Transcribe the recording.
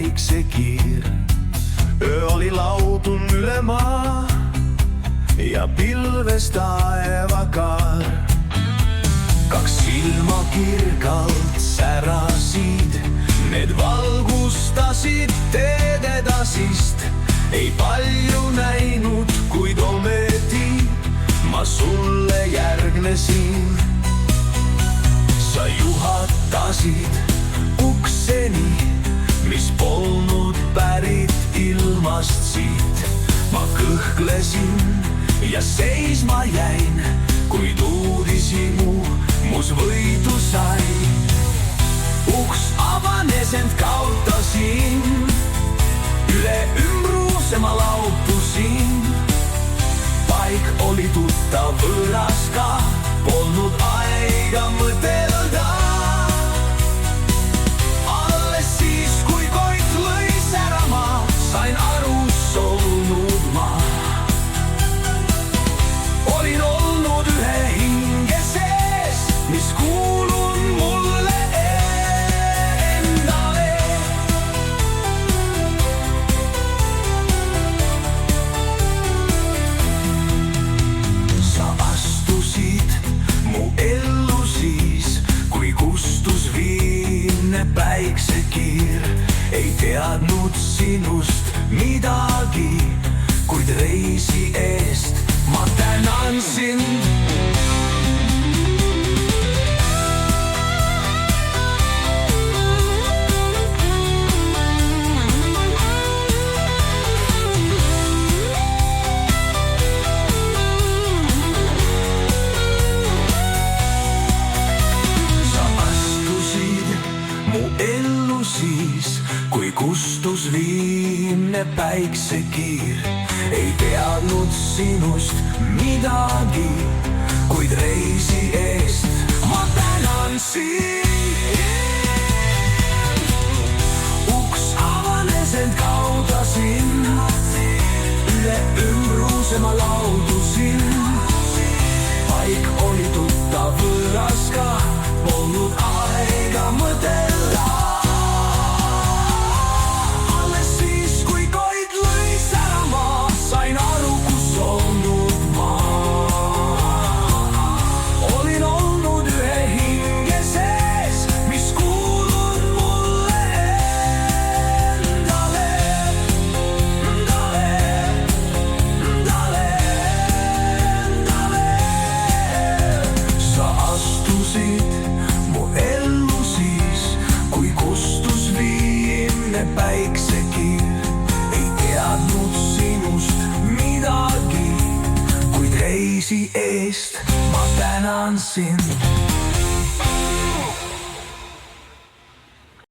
päiksekiir. Öö oli laudun üle maa ja pilves taevakaar. Kaks silma kirgalt särasid, need valgustasid teed edasist. Ei palju näinud, kuid ometi ma sulle järgnesin. Sa juhatasid ukseni, mis polnud pärit ilmast siit. Ma kõhklesin ja seisma jäin, kuid uudishimu mus võidu sai. Uks avanes, ent kaotasin, üle ümbruse ma lautusin. Paik oli tuttav, võõras ka, polnud aega mõtelda. Alles siis, kui koit lõi särama, sain aru, solnud ma. Olin olnud ühe hinge sees, mis kuulun mulle endale. Sa astusid mu ellu siis, kui kustus viimne päiksekiir. Ei teadnud sinust midagi, kuid reisi eest ma tänan sind. Sa astusid mu ellu siis, kui kustus viimne päiksekiir. Ei teadnud sinust midagi, kuid reisi eest ma tänan sind. Uks avanes, ent kaotasin, üle ümbruse ma laudusin. Paik oli tuttav, võõras ka, polnud aega mõtelda. Alles siis, kui koit lõi särama, sain aru, kus olnud ma. Olin olnud ühe hinge sees, mis kuulun mulle endale. Sa astusid mu ellu siis, kui kustus viimne päiksekiir. Ei teadnud sinust midagi, kuid reisi eest ma tänan sind.